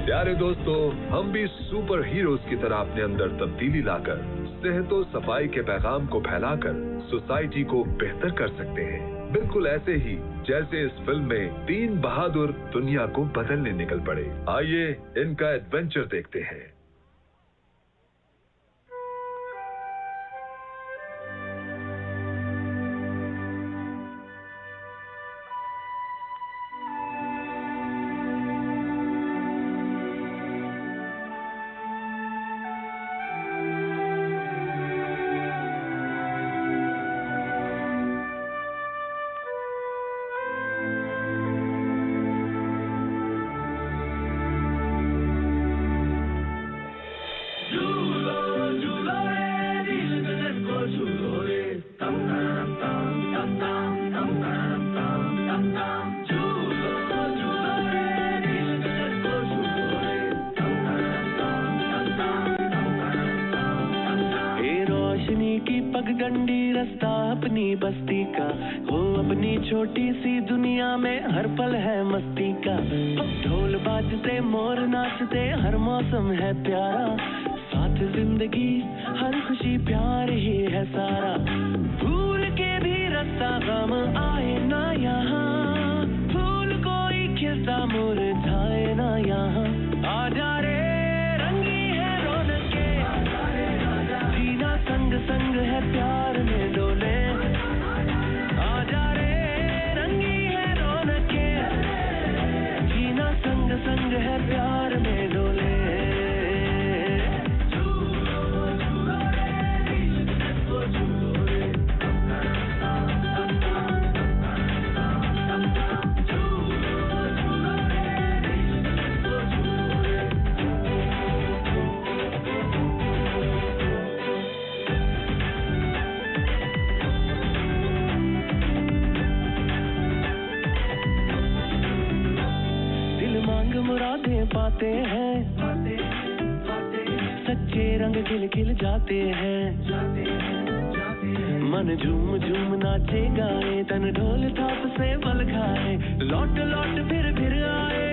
प्यारे दोस्तों, हम भी सुपर हीरोज की तरह अपने अंदर तब्दीली लाकर सेहत और सफाई के पैगाम को फैलाकर सोसाइटी को बेहतर कर सकते हैं। बिल्कुल ऐसे ही जैसे इस फिल्म में 3 बहादुर दुनिया को बदलने निकल पड़े। आइए इनका एडवेंचर देखते हैं। पगडंडी रास्ता अपनी बस्ती का हो, अपनी छोटी सी दुनिया में हर पल है मस्ती का। ढोल बाजते मोर नाचते हर मौसम है प्यारा, साथ जिंदगी हर खुशी प्यार ही है सारा। भूल के भी रास्ता गम आए ना यहाँ, फूल कोई खिलता मुरझाए ना यहाँ। आजा रे रंगी है रौनके, जीना संग संग है प्यार में डोले। आजा रे रंगी है रौनके, जीना संग संग है प्यार में डोले। मुरादें पाते हैं, सच्चे रंग खिल खिल जाते हैं। मन झूम झूम नाचे गाए, तन ढोल थाप से बल खाए। लौट लौट फिर आए,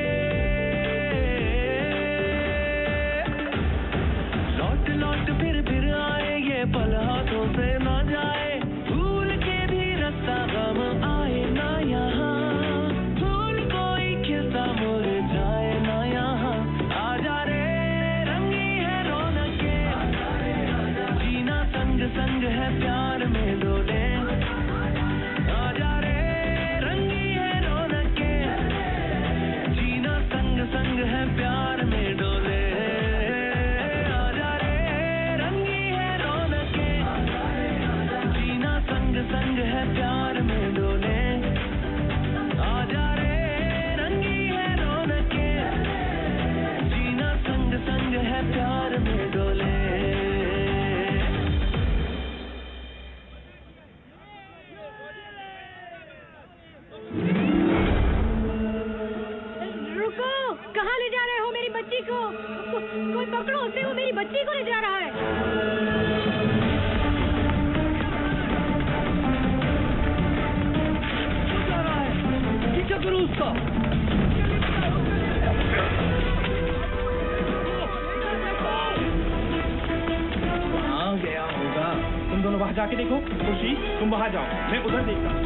लौट लौट फिर आए, ये पल हाथों से ना जाए। भूल के भी रास्ता गम आए ना यहाँ, फूल कोई खिलता मुरझाए ना यहाँ। आजा रे रंगी है रौनके, जीना संग संग है प्यार में डोले। आजा रे रंगी है रौनके, जीना संग संग है प्यार में डोले। आजा रे रंगी है रौनके, जीना संग संग है प्यार में डोले। आजा रे रंगी है रौनके, जीना संग संग है प्यार में डोले। रुको, कहाँ ले जा रहे हो मेरी बच्ची को? कोई पकड़ो उसे, वो मेरी बच्ची को ले जा रहा है। पीछा करो उसका। कहाँ गया होगा? तुम दोनों वहाँ जाके देखो। खुशी, तुम वहाँ जाओ, मैं उधर देखता हूँ।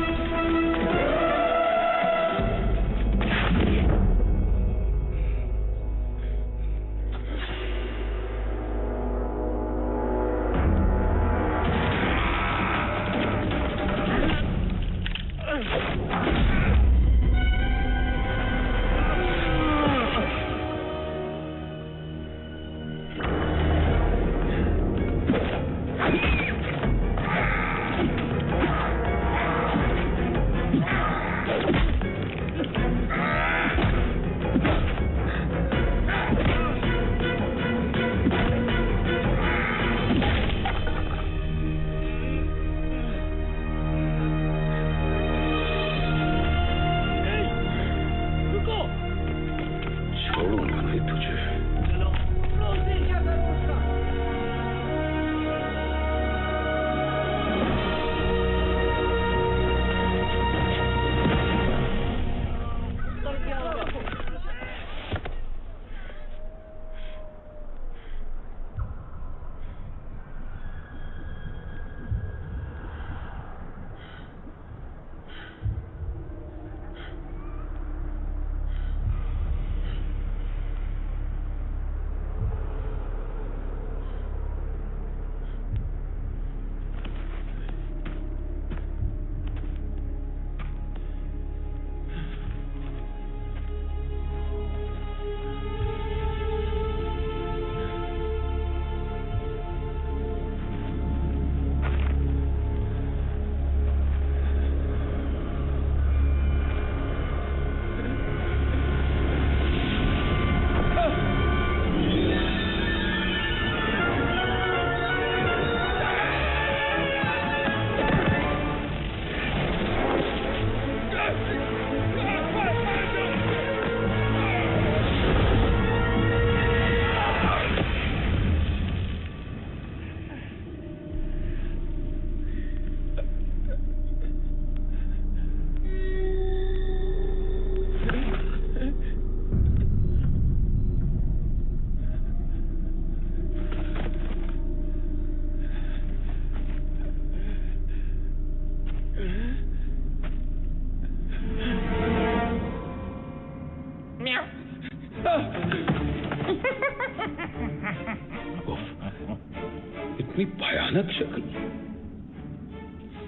इतनी भयानक शक्ल।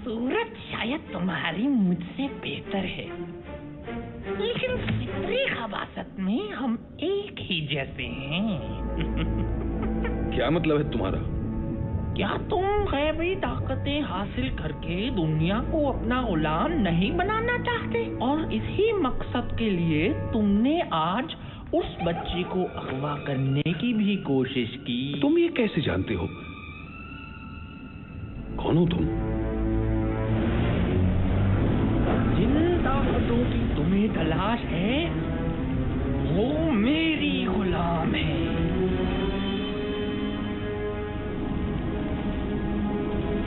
सूरत शायद तुम्हारी मुझसे बेहतर है, लेकिन फिक्री खबासत में हम एक ही जैसे हैं। क्या मतलब है तुम्हारा? क्या तुम गैबी ताकतें हासिल करके दुनिया को अपना गुलाम नहीं बनाना चाहते? और इसी मकसद के लिए तुमने आज उस बच्ची को अगवा करने की भी कोशिश की। तुम ये कैसे जानते हो? कौन हो तुम? जिन ताकतों की तुम्हें तलाश है वो मेरी गुलाम है।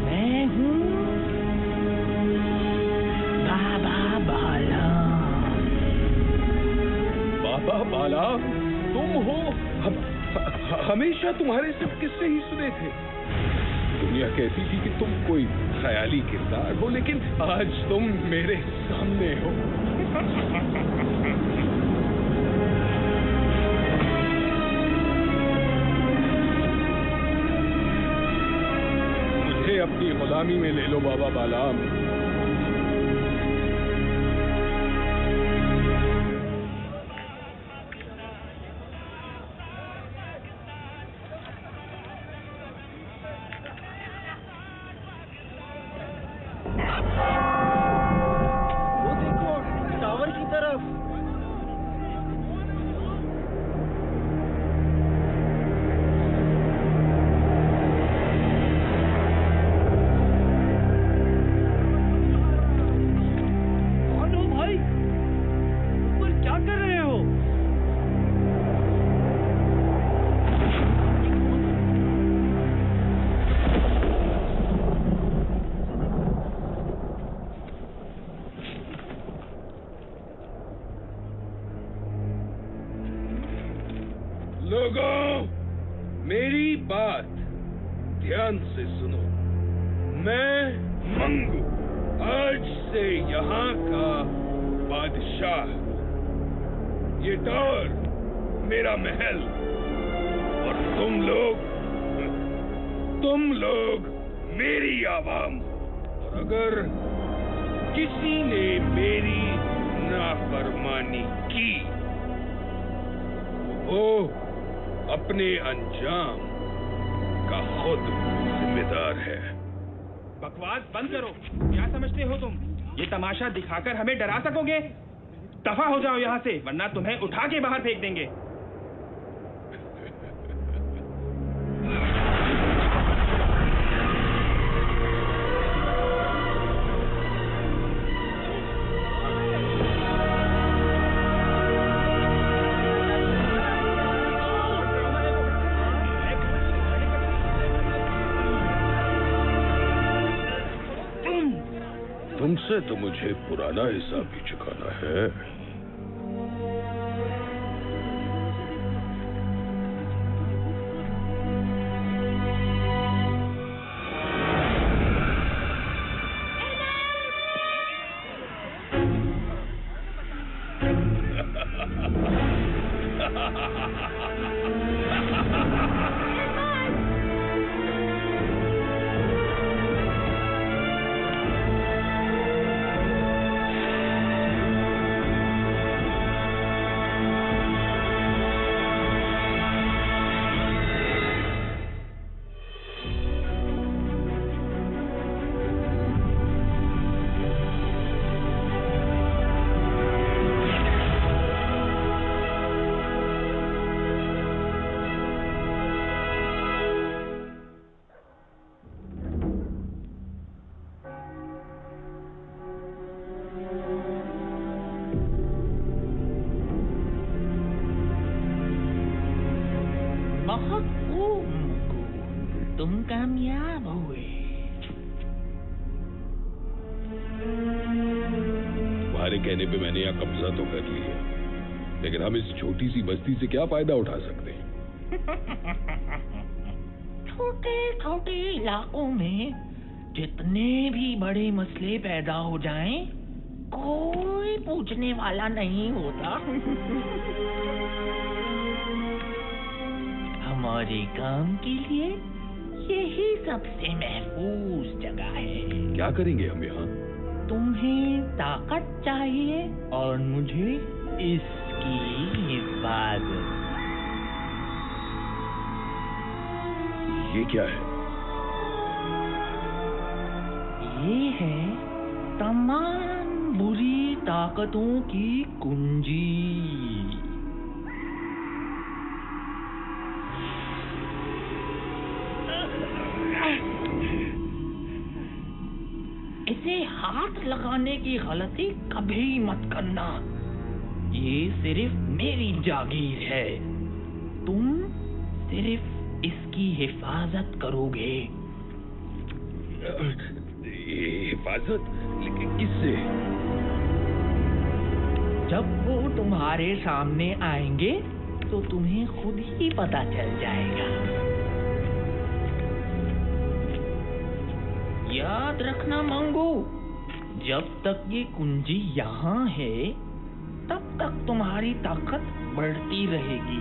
मैं हूँ बाबा बाला। बाबा बाला तुम हो? हमेशा तुम्हारे सब किस्से ही सुने थे। दुनिया कहती थी कि तुम कोई ख्याली किरदार हो, लेकिन आज तुम मेरे सामने हो। मुझे अपनी गुलामी में ले लो बाबा बालाम। लोगों, मेरी बात ध्यान से सुनो। मैं मंगू आज से यहाँ का बादशाह। ये टावर मेरा महल और तुम लोग मेरी आवाम। और अगर किसी ने मेरी नाफरमानी की वो अपने अंजाम का खुद जिम्मेदार है। बकवास बंद करो। क्या समझते हो तुम? ये तमाशा दिखाकर हमें डरा सकोगे? दफा हो जाओ यहाँ से, वरना तुम्हें उठा के बाहर फेंक देंगे। तुमसे तो मुझे पुराना हिसाब भी चुकाना है। तुम कामयाब हुए। तुम्हारे कहने पे मैंने यहाँ कब्जा तो कर लिया, लेकिन हम इस छोटी सी बस्ती से क्या फायदा उठा सकते हैं? छोटे छोटे इलाकों में जितने भी बड़े मसले पैदा हो जाएं, कोई पूछने वाला नहीं होता। तुम्हारे काम के लिए यही सबसे महफूज जगह है। क्या करेंगे हम यहाँ? तुम्हें ताकत चाहिए और मुझे इसकी हिफाजत। ये क्या है? ये है तमाम बुरी ताकतों की कुंजी। इसे हाथ लगाने की गलती कभी मत करना। ये सिर्फ मेरी जागीर है। तुम सिर्फ इसकी हिफाजत करोगे। ये हिफाजत? लेकिन किससे? जब वो तुम्हारे सामने आएंगे तो तुम्हें खुद ही पता चल जाएगा। याद रखना मंगू, जब तक ये कुंजी यहाँ है तब तक तुम्हारी ताकत बढ़ती रहेगी।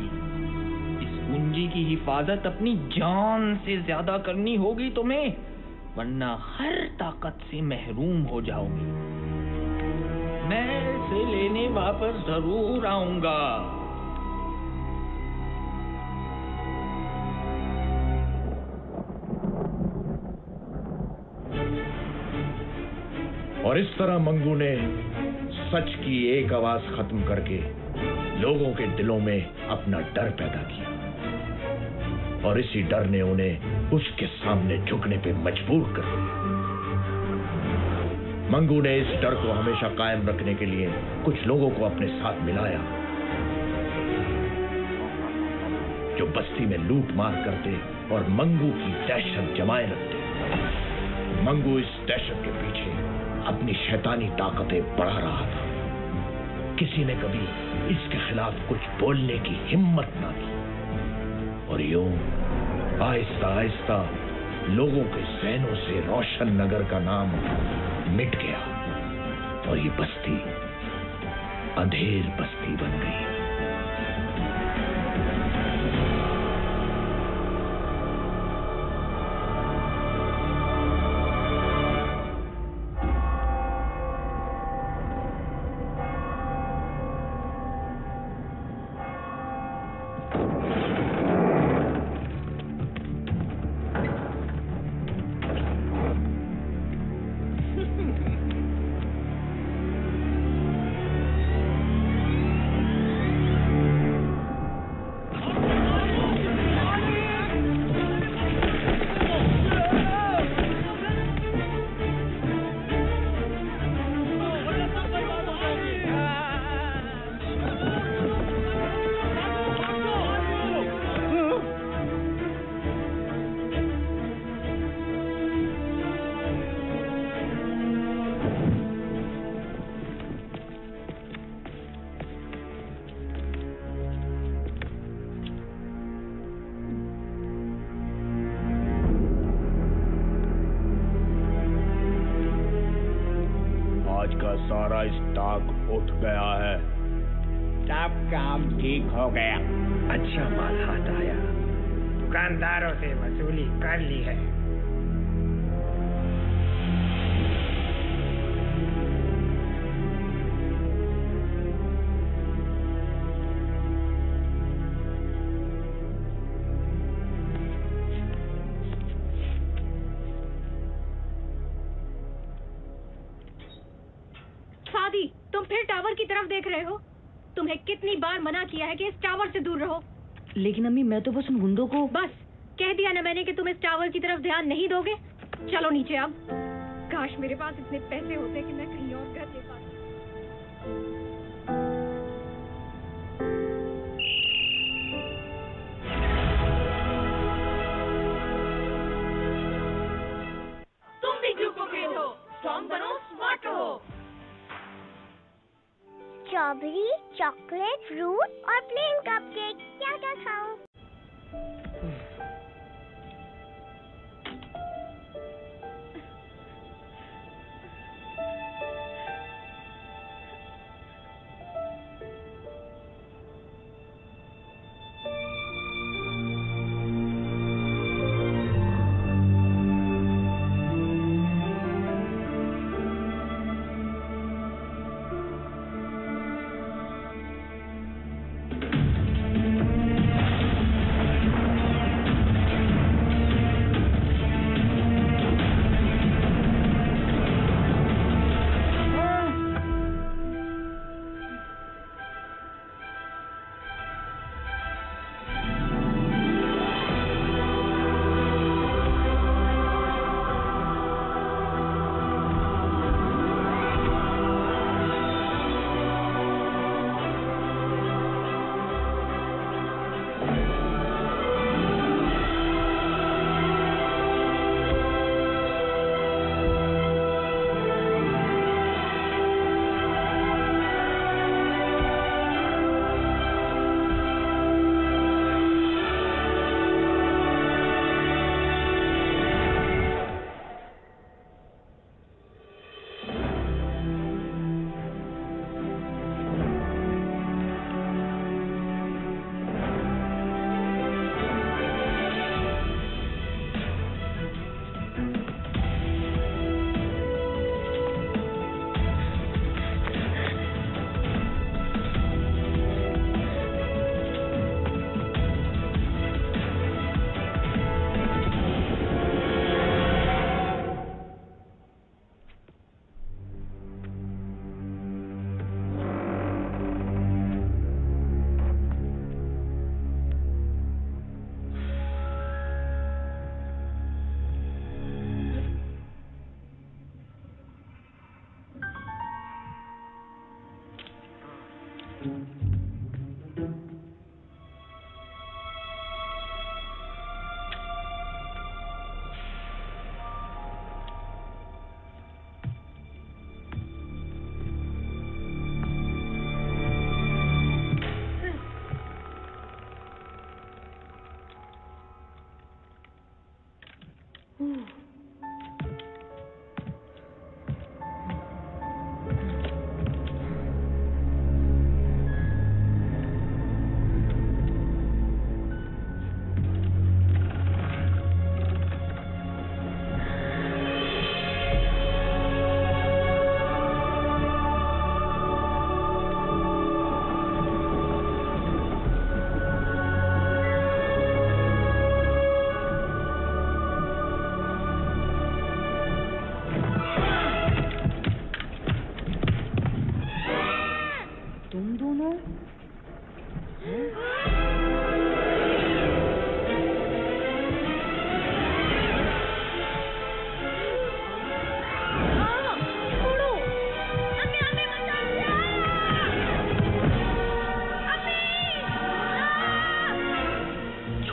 इस कुंजी की हिफाजत अपनी जान से ज्यादा करनी होगी तुम्हें, वरना हर ताकत से महरूम हो जाओगे। मैं इसे लेने वापस जरूर आऊंगा। और इस तरह मंगू ने सच की एक आवाज खत्म करके लोगों के दिलों में अपना डर पैदा किया, और इसी डर ने उन्हें उसके सामने झुकने पे मजबूर कर दिया। मंगू ने इस डर को हमेशा कायम रखने के लिए कुछ लोगों को अपने साथ मिलाया, जो बस्ती में लूट मार करते और मंगू की दहशत जमाए रखते। मंगू इस दहशत के पीछे अपनी शैतानी ताकतें बढ़ा रहा था। किसी ने कभी इसके खिलाफ कुछ बोलने की हिम्मत ना की, और यूं आहिस्ता आहिस्ता लोगों के ज़हनों से रोशन नगर का नाम मिट गया और ये बस्ती अंधेर बस्ती बन गई। सारा स्टॉक उठ गया है। सब काम ठीक हो गया। अच्छा माल हाथ आया। दुकानदारों से वसूली कर ली है। तुम फिर टावर की तरफ देख रहे हो? तुम्हें कितनी बार मना किया है कि इस टावर से दूर रहो। लेकिन अम्मी, मैं तो बस उन गुंडों को... बस कह दिया ना मैंने कि तुम इस टावर की तरफ ध्यान नहीं दोगे। चलो नीचे अब। काश मेरे पास इतने पैसे होते कि मैं कहीं और घर ले पाती। तुम भी ग्लूको फेल हो। स्ट्रॉन्ग बनो, स्मार्ट रहो। स्ट्रॉबेरी, चॉकलेट, फ्रूट और प्लेन कपकेक। क्या क्या खाऊं?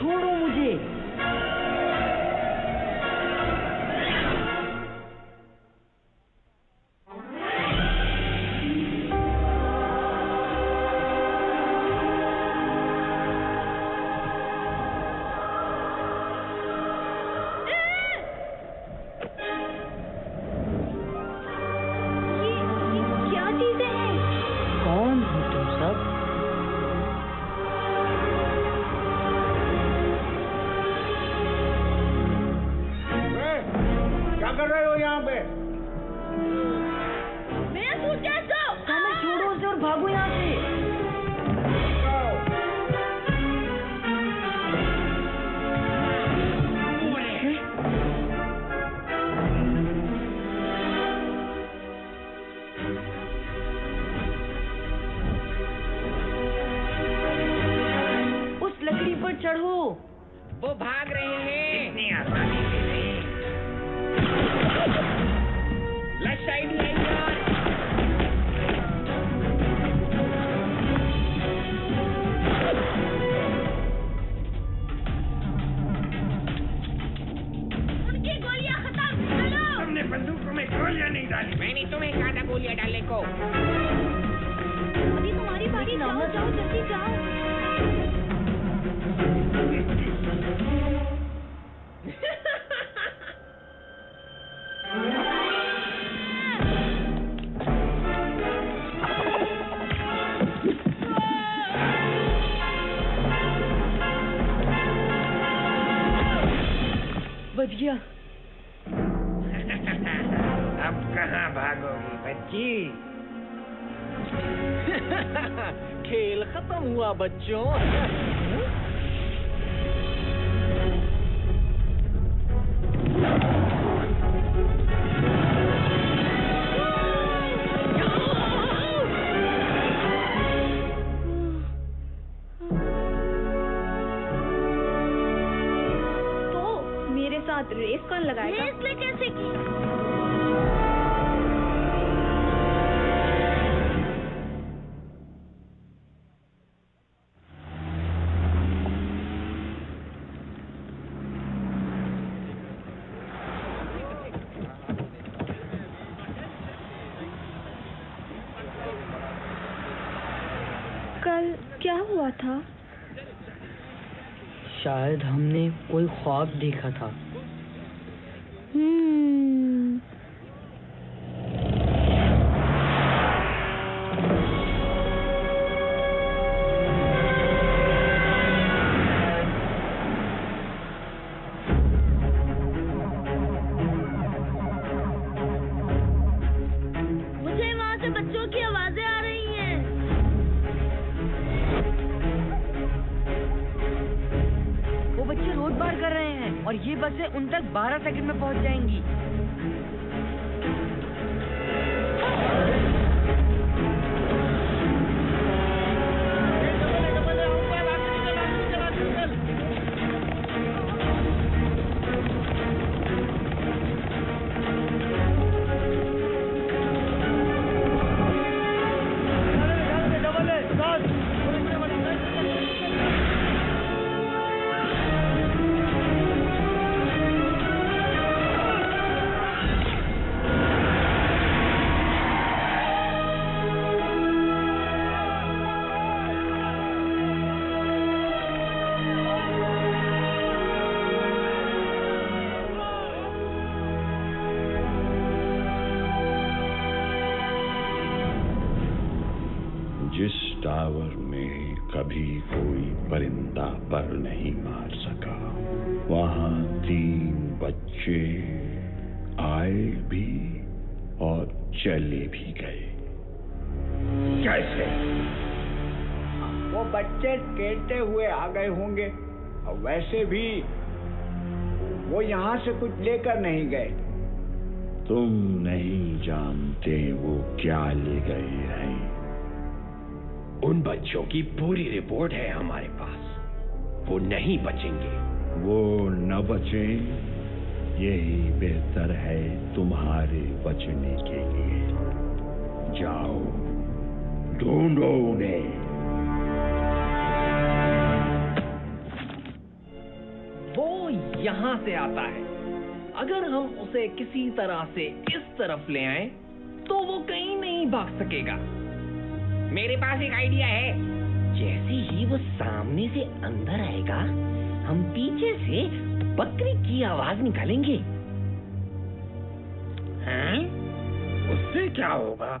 छोड़ो मुझे। चढ़ो। वो भाग रहे हैं। इतनी आसानी से नहीं। लेफ्ट साइड में यार। उनकी गोलियां खत्म। चलो। तुमने बंदूकों में गोलियां नहीं डाली। मैंने तुम्हें कहा था गोलियां डालने को। अभी तुम्हारी बारी। जाओ जाओ जल्दी जाओ। बच गया। अब कहाँ भागोगी बच्ची? खेल खत्म हुआ बच्चों। रेस कौन लगाएगा? रेस ले कैसे की? कल क्या हुआ था? शायद हमने कोई ख्वाब देखा था। मुझे वहाँ से बच्चों की आवाजें आ रही हैं। वो बच्चे रोड पार कर रहे हैं और ये बसें उन तक 12 सेकंड में पहुंच जाएंगी। जिस टावर में कभी कोई परिंदा पर नहीं मार सका, वहां 3 बच्चे आए भी और चले भी गए। कैसे? वो बच्चे खेलते हुए आ गए होंगे और वैसे भी वो यहाँ से कुछ लेकर नहीं गए। तुम नहीं जानते वो क्या ले गए हैं। उन बच्चों की पूरी रिपोर्ट है हमारे पास। वो नहीं बचेंगे। वो न बचे, यही बेहतर है तुम्हारे बचने के लिए। जाओ, ढूंढो उन्हें। यहाँ से आता है। अगर हम उसे किसी तरह से इस तरफ ले आए तो वो कहीं नहीं भाग सकेगा। मेरे पास एक आइडिया है। जैसे ही वो सामने से अंदर आएगा, हम पीछे से बकरी की आवाज निकालेंगे। हैं? उससे क्या होगा?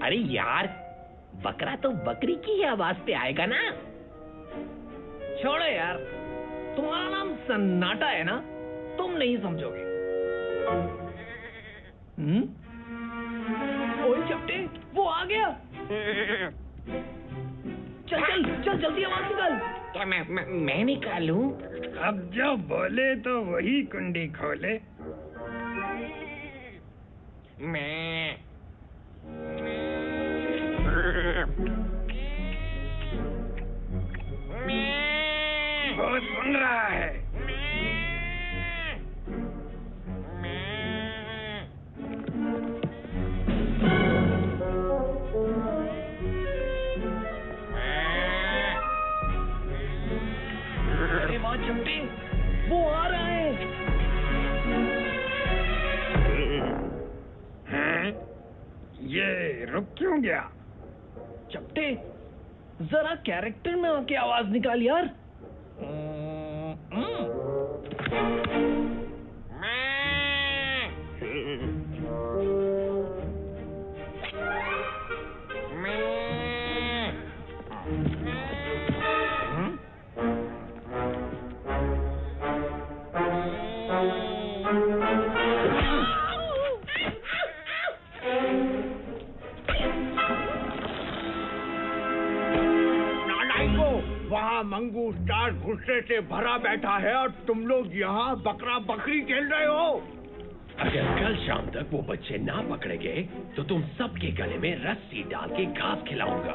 अरे यार, बकरा तो बकरी की ही आवाज पे आएगा ना। छोड़ो यार, तुम्हारा नाम सन्नाटा है ना, तुम नहीं समझोगे। ओए चपटे, वो आ गया। चल चल चल, जल्दी आवाज निकाल। क्या मैं निकालूं? अब जो बोले तो वही कुंडी खोले। मैं वो सुन रहा है। अरे वाह चपटे, वो आ रहा है। हैं? ये रुक क्यों गया? चपटे, जरा कैरेक्टर में आके आवाज निकाल यार। वहाँ मंगू स्टार गुस्से से भरा बैठा है और तुम लोग यहाँ बकरा बकरी खेल रहे हो। अगर कल शाम तक वो बच्चे ना पकड़े गए तो तुम सबके गले में रस्सी डाल के घास खिलाऊंगा।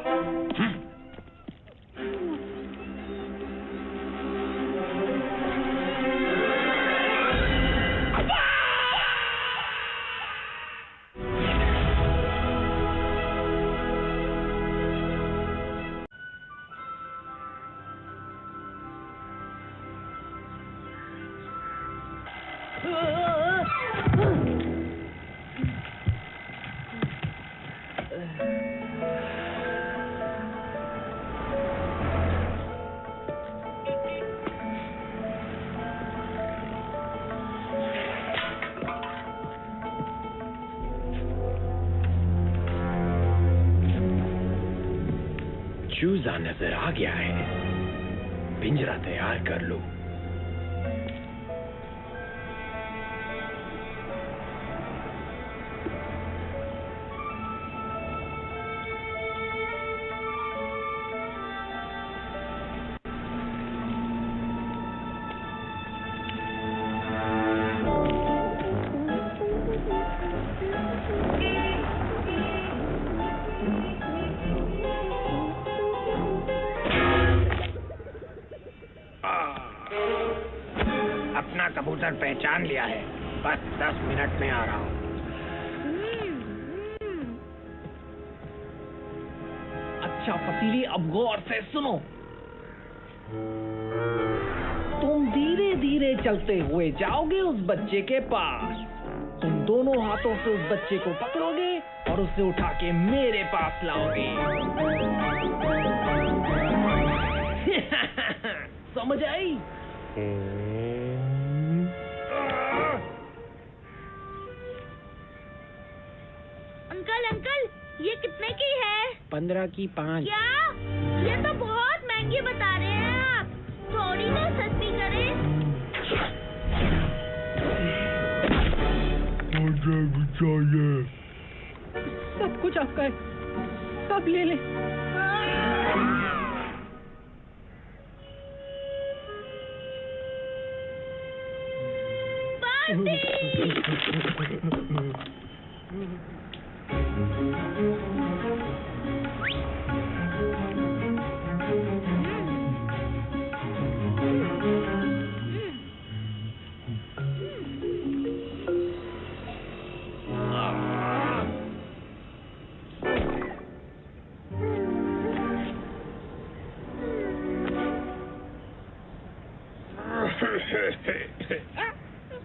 चूजा नजर आ गया है, पिंजरा तैयार कर लो। अपना कबूतर पहचान लिया है, बस 10 मिनट में आ रहा हूँ। अच्छा पतीली, अब गौर से सुनो। तुम धीरे धीरे चलते हुए जाओगे उस बच्चे के पास। तुम दोनों हाथों से उस बच्चे को पकड़ोगे और उसे उठा के मेरे पास लाओगे। समझ आई? अंकल अंकल, ये कितने की है? 15 की 5। क्या? ये तो बहुत महंगी बता रहे हैं आप। थोड़ी ना सस्ती करें? मुझे भी चाहिए। सब कुछ आपका है, सब ले ले।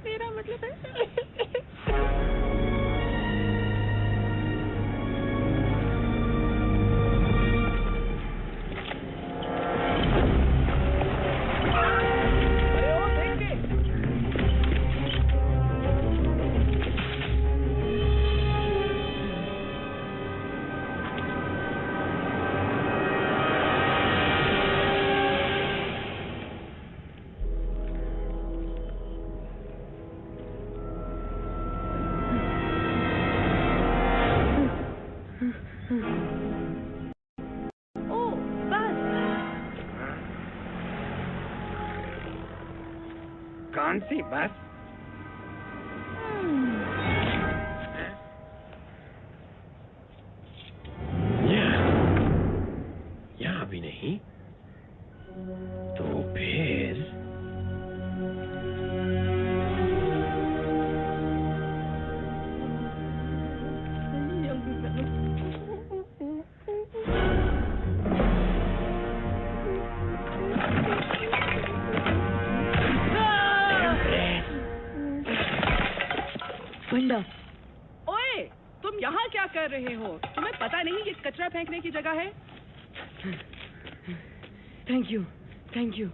मेरा मतलब है कौन सी बस? यहाँ भी नहीं तो फिर ओए, तुम यहाँ क्या कर रहे हो? तुम्हें पता नहीं ये कचरा फेंकने की जगह है? Thank you, thank you.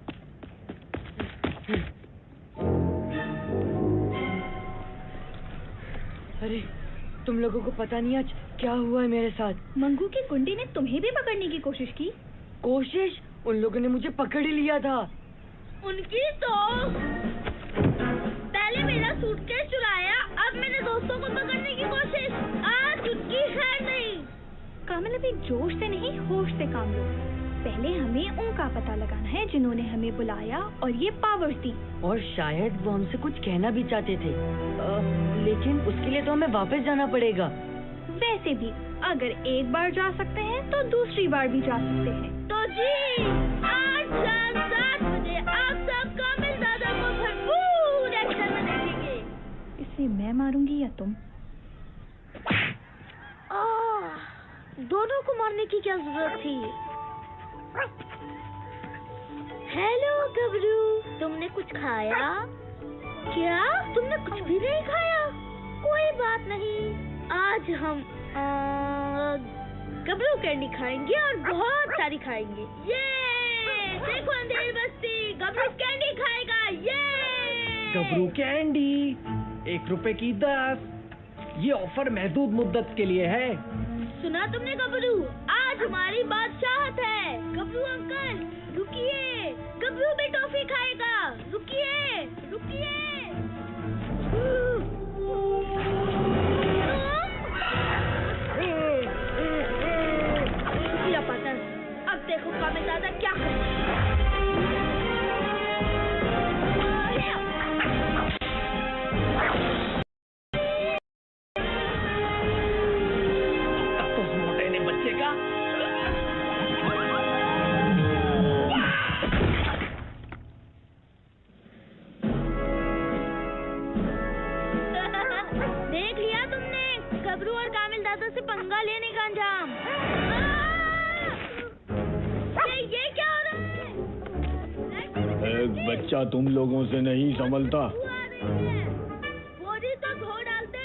अरे, तुम लोगों को पता नहीं आज क्या हुआ है मेरे साथ। मंगू की कुंडी ने तुम्हें भी पकड़ने की कोशिश की। कोशिश? उन लोगों ने मुझे पकड़ ही लिया था। उनकी तो पहले मेरा सूटकेस चुराया, अब मेरे दोस्तों को पकड़ने की कोशिश। आज उनकी खैर नहीं। कामिल, अभी जोश से नहीं होश से काम लो। पहले हमें उनका पता लगाना है जिन्होंने हमें बुलाया और ये पावर्स दी। और शायद वो हमसे कुछ कहना भी चाहते थे, लेकिन उसके लिए तो हमें वापस जाना पड़ेगा। वैसे भी अगर एक बार जा सकते हैं तो दूसरी बार भी जा सकते हैं। तो जी, आज शाम 7 बजे आप सब कामिल दादा को भरपूर एक्शन में देखेंगे। इसे मैं मारूंगी या तुम? दोनों को मारने की क्या जरूरत थी? हेलो गबरू, तुमने कुछ खाया? क्या तुमने कुछ भी नहीं खाया? कोई बात नहीं, आज हम गबरू कैंडी खाएंगे और बहुत सारी खाएंगे। ये देखो अंधेरी बस्ती, गबरू कैंडी खाएगा। ये गबरू कैंडी 1 रुपए की 10। ये ऑफर महदूद मुद्दत के लिए है। सुना तुमने गबरू? आज हमारी बादशाहत है। गबरू अंकल रुकिए, गबरू भी टॉफी खाएगा। रुकिए रुकिए। शुक्रिया पार्टनर, अब देखो कामिल दादा क्या करें। देख लिया तुमने गबरू और कामिल दादा से पंगा लेने का अंजाम। ये क्या हो रहा है? एक बच्चा तुम लोगों से नहीं संभलता। बोरी तो धो डालते।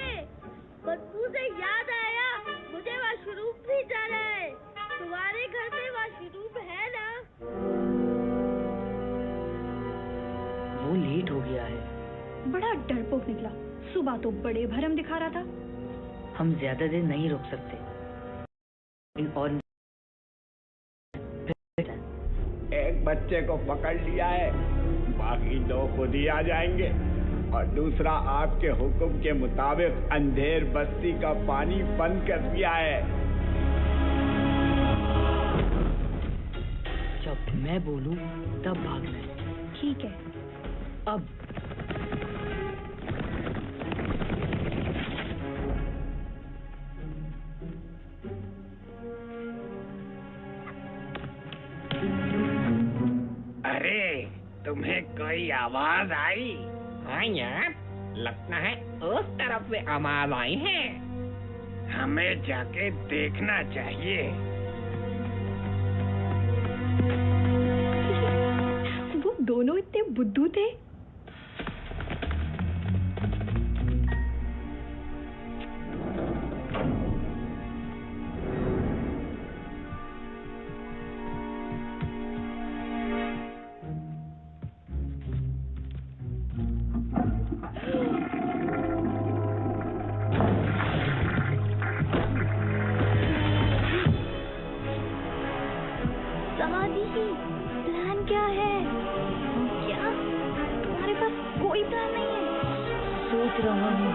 बदबू से याद आया, मुझे वॉशरूम भी जाना है। तुम्हारे घर में वॉशरूम है ना? वो लेट हो गया है। बड़ा डरपोक निकला। सुबह तो बड़े भरम दिखा रहा था। हम ज्यादा देर नहीं रुक सकते। और एक बच्चे को पकड़ लिया है, बाकी 2 खुद ही आ जाएंगे। और दूसरा आपके हुक्म के मुताबिक अंधेर बस्ती का पानी बंद कर दिया है। जब मैं बोलूं तब भागना है। ठीक है। अब अरे, तुम्हें कोई आवाज आई? हाँ यार, लगता है उस तरफ से आवाज आई है। हमें जाके देखना चाहिए। वो दोनों इतने बुद्धू थे। दिख रहा है।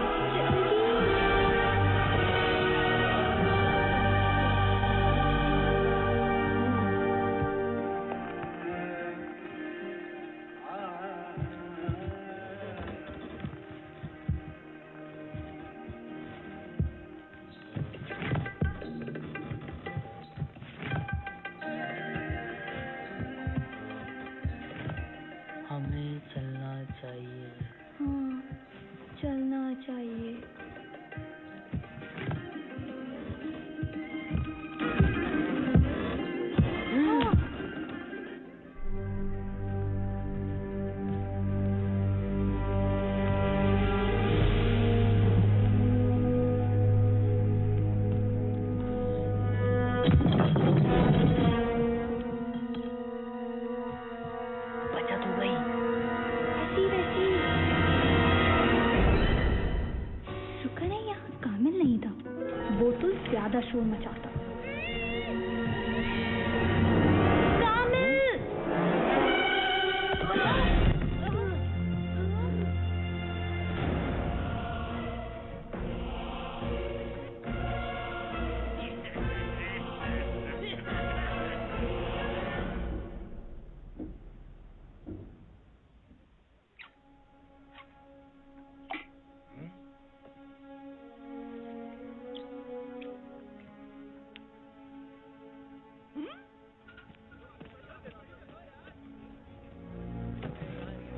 हमें चलना चाहिए। हाँ, चलना चाहिए। बचत हो गई। ऐसी वैसी। शुक्र है यहाँ कामिल नहीं था, वो तो ज्यादा शोर मचाता।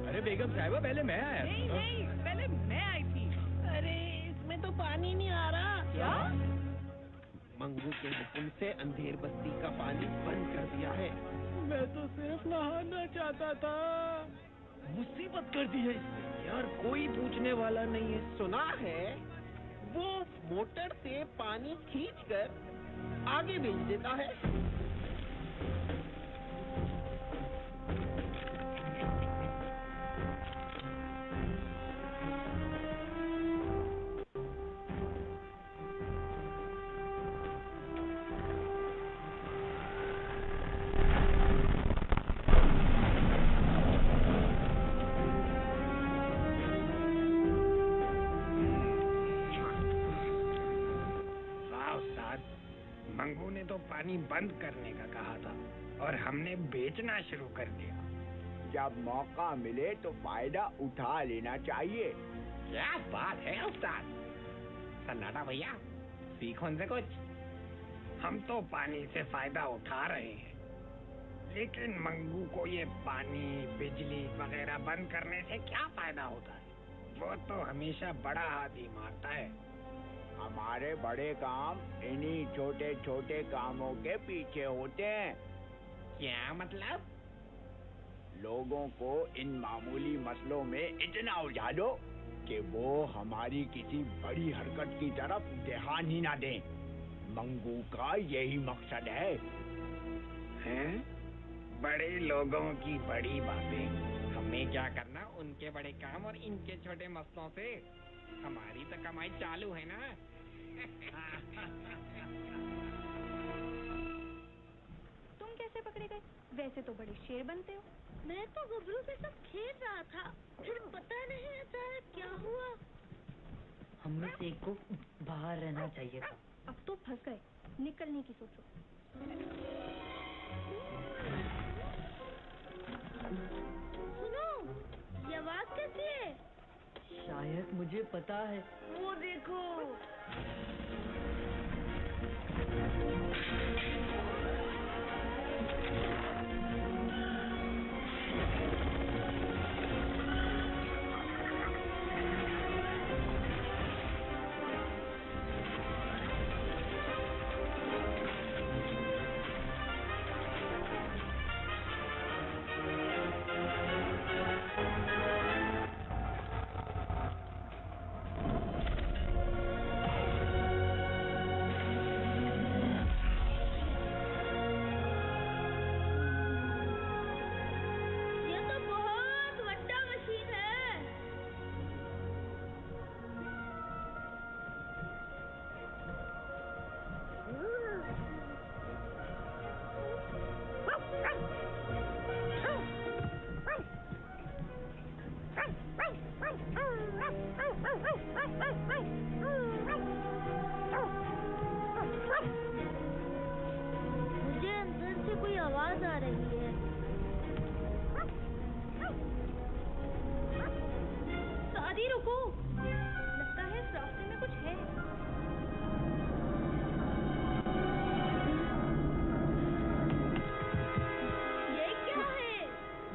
अरे बेगम साहिबा, पहले मैं आया। नहीं नहीं, पहले मैं आई थी। अरे इसमें तो पानी नहीं आ रहा। क्या? मंगू के हुक्म से अंधेर बस्ती का पानी बंद कर दिया है। मैं तो सिर्फ नहाना चाहता था। मुसीबत कर दी है इसने। यार कोई पूछने वाला नहीं है। सुना है वो मोटर से पानी खींचकर आगे भेज देता है। मंगू ने तो पानी बंद करने का कहा था और हमने बेचना शुरू कर दिया। जब मौका मिले तो फायदा उठा लेना चाहिए। क्या बात है उस्ताद। सन्नाटा भैया, सीखो उनसे कुछ। हम तो पानी से फायदा उठा रहे हैं, लेकिन मंगू को ये पानी बिजली वगैरह बंद करने से क्या फायदा होता है? वो तो हमेशा बड़ा हाथ ही मारता है। हमारे बड़े काम इन्हीं छोटे छोटे कामों के पीछे होते हैं। क्या मतलब? लोगों को इन मामूली मसलों में इतना उलझा दो कि वो हमारी किसी बड़ी हरकत की तरफ ध्यान ही ना दें। मंगू का यही मकसद है। हैं? बड़े लोगों की बड़ी बातें। हमें क्या करना उनके बड़े काम और इनके छोटे मसलों से। हमारी तो कमाई चालू है ना। तुम कैसे पकड़े गए? वैसे तो बड़े शेर बनते हो। मैं तो गबरू के साथ खेल रहा था, फिर पता नहीं अचानक क्या हुआ। हम में से एक को बाहर रहना चाहिए था। अब तो फंस गए, निकलने की सोचो। सुनो, ये आवाज कैसी है? शायद मुझे पता है। वो देखो।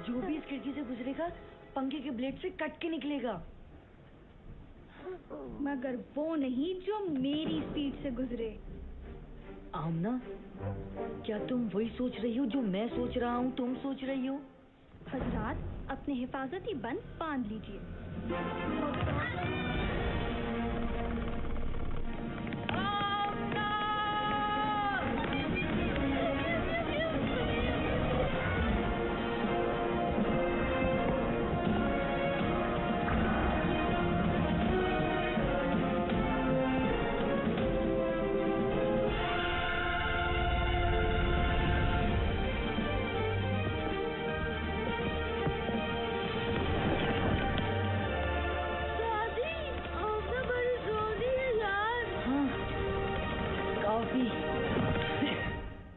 जो भी इस खिड़की से गुजरेगा पंखे के ब्लेड से कट के निकलेगा। मगर वो नहीं जो मेरी स्पीड से गुजरे। आमना, क्या तुम वही सोच रही हो जो मैं सोच रहा हूँ तुम सोच रही हो? हजरात, अपने हिफाजती बंद बांध लीजिए।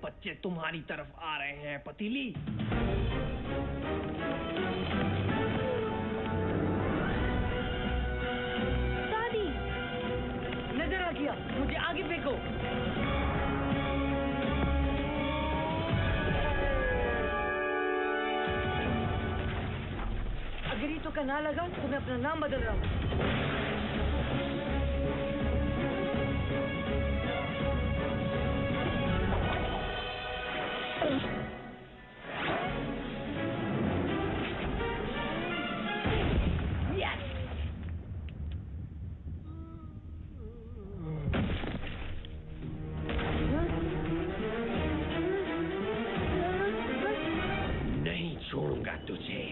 बच्चे तुम्हारी तरफ आ रहे हैं पतीली। दादी, नजर आ गया, मुझे आगे फेंको। अगर ये तो का ना लगा तो मैं अपना नाम बदल रहा हूँ। नहीं छोड़ूंगा तुझे।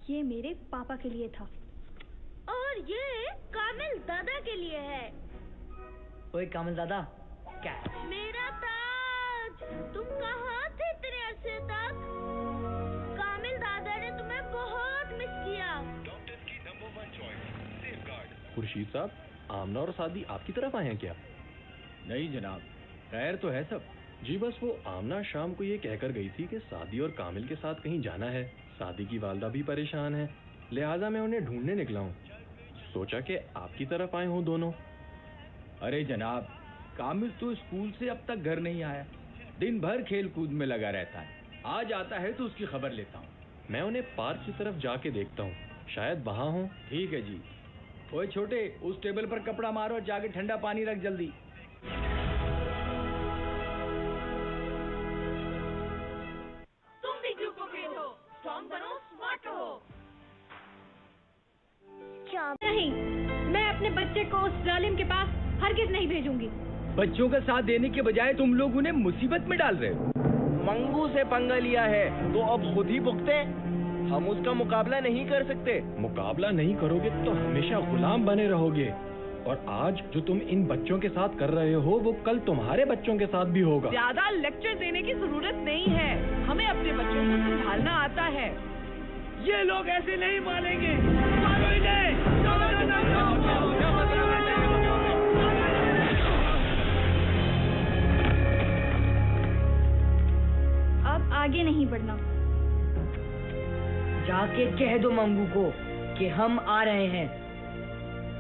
ये मेरे पापा के लिए था। और ये कामिल दादा के लिए है। ओए कामिल दादा, क्या? मेरा ताज, तुम कहाँ थे इतने अरसे तक? कामिल दादा ने तुम्हें बहुत मिस किया। डॉक्टर की नंबर 1 चॉइस, सेफगार्ड। खुर्शीद साहब, आमना और सादी आपकी तरफ आए हैं क्या? नहीं जनाब, खैर तो है सब। जी बस वो आमना शाम को ये कहकर गई थी कि सादी और कामिल के साथ कहीं जाना है। सादी की वालदा भी परेशान है, लिहाजा मैं उन्हें ढूंढने निकला हूँ। सोचा कि आपकी तरफ आए हों दोनों। अरे जनाब, कामिल तो स्कूल से अब तक घर नहीं आया। दिन भर खेल कूद में लगा रहता है। आज आता है तो उसकी खबर लेता हूँ। मैं उन्हें पार्क की तरफ जाके देखता हूँ, शायद वहाँ हों। ठीक है जी। ओए छोटे, उस टेबल पर कपड़ा मारो और जाके ठंडा पानी रख जल्दी। तुम भी चुपोगे हो, स्ट्रॉन्ग बनो, स्मार्ट रहो। क्या? नहीं, मैं अपने बच्चे को उस जालिम के पास हरगिज नहीं भेजूंगी। बच्चों का साथ देने के बजाय तुम लोग उन्हें मुसीबत में डाल रहे हो। मंगू से पंगा लिया है तो अब खुद ही भुगते। हम उसका मुकाबला नहीं कर सकते। मुकाबला नहीं करोगे तो हमेशा गुलाम बने रहोगे। और आज जो तुम इन बच्चों के साथ कर रहे हो वो कल तुम्हारे बच्चों के साथ भी होगा। ज्यादा लेक्चर देने की जरूरत नहीं है, हमें अपने बच्चों को संभालना आता है। ये लोग ऐसे नहीं मानेंगे। अब आगे नहीं बढ़ना। जाके कह दो मंगू को कि हम आ रहे हैं,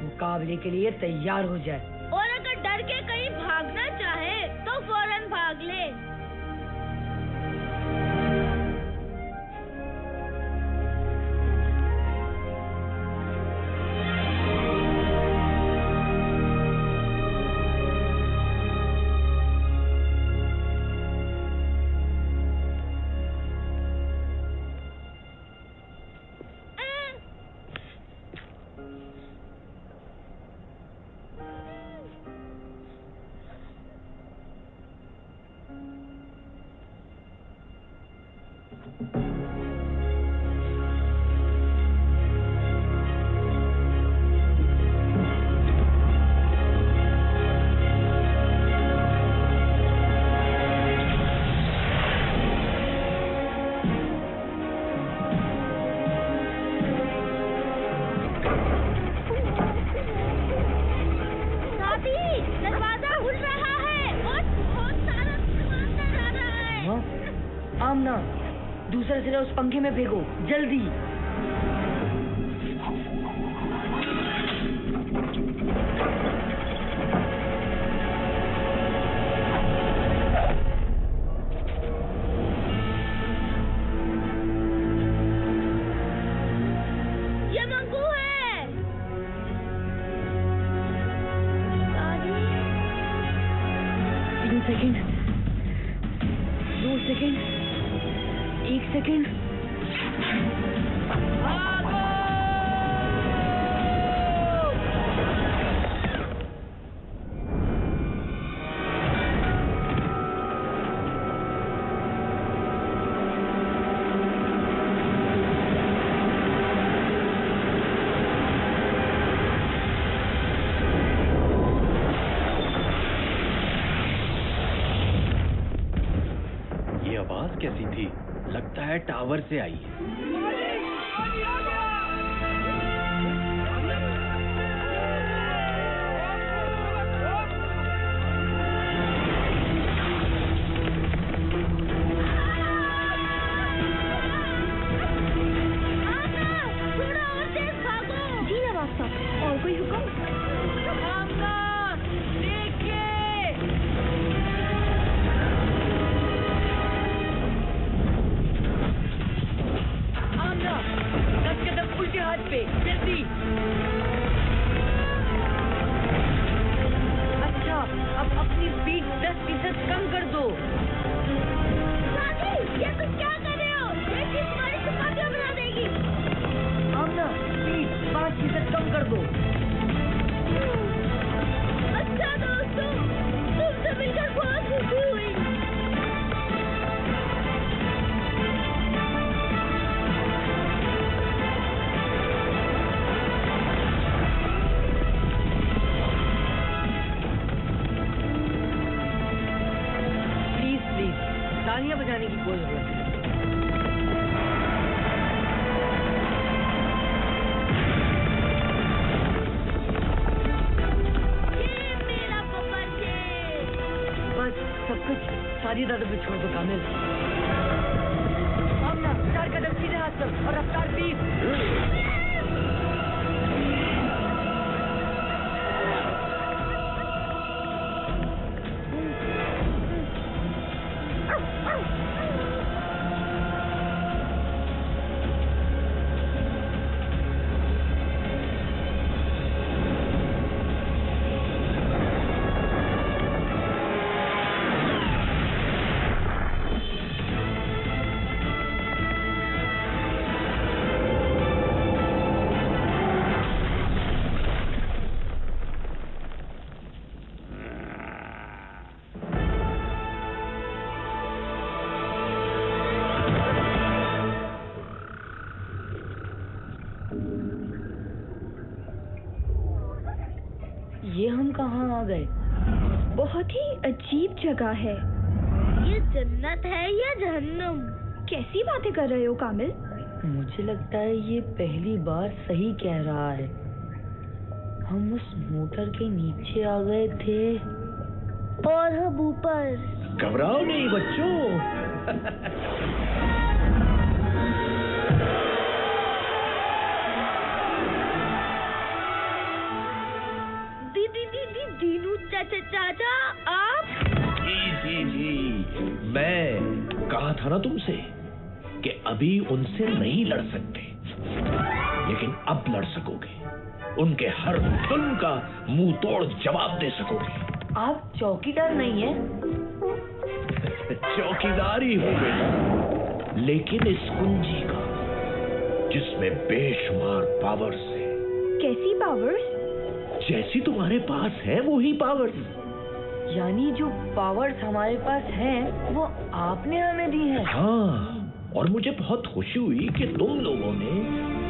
मुकाबले के लिए तैयार हो जाए। और अगर डर के कहीं भागना चाहे तो फौरन भाग ले। कचरा उस पंखे में फेंको, जल्दी। ये मंगू है। 3 सेकंड, 2 सेकंड, 1 सेकंड। ये आवाज कैसी थी? लगता है टावर से आई है। जी नवाब साहब, और कोई हुक्म? आमना, 10 कदम उल्टे हाथ पे, जल्दी। अच्छा, अब अपनी स्पीड 10% कम कर दो। ये तुम क्या कर रहे हो? ये चीज तुम्हारी चपातियां बना देगी। आमना, स्पीड 5% कम कर दो। अच्छा दोस्तों, तुमसे मिलकर बहुत खुशी हुई। प्लीज, तालियां बजाने की कोई जरूरत नहीं। बस सब कुछ सारी दादा पे छोड़ दो कामिल। आमना, 4 कदम सीधे हाथ पर और रफ्तार 20। ये हम कहाँ आ गए? बहुत ही अजीब जगह है। ये जन्नत है या जहन्नुम? कैसी बातें कर रहे हो कामिल? मुझे लगता है ये पहली बार सही कह रहा है। हम उस मोटर के नीचे आ गए थे और हम ऊपर। घबराओ नहीं बच्चों। दीनू चाचा आप? जी, मैं कहा था ना तुमसे कि अभी उनसे नहीं लड़ सकते, लेकिन अब लड़ सकोगे। उनके हर जुल्म का मुंह तोड़ जवाब दे सकोगे। आप चौकीदार नहीं है? चौकीदार ही हो बेटा, लेकिन इस कुंजी का जिसमें बेशुमार पावर्स है। कैसी पावर्स? जैसी तुम्हारे पास है वही पावर्स। यानी जो पावर्स हमारे पास हैं, वो आपने हमें दी है? हाँ, और मुझे बहुत खुशी हुई कि तुम लोगों ने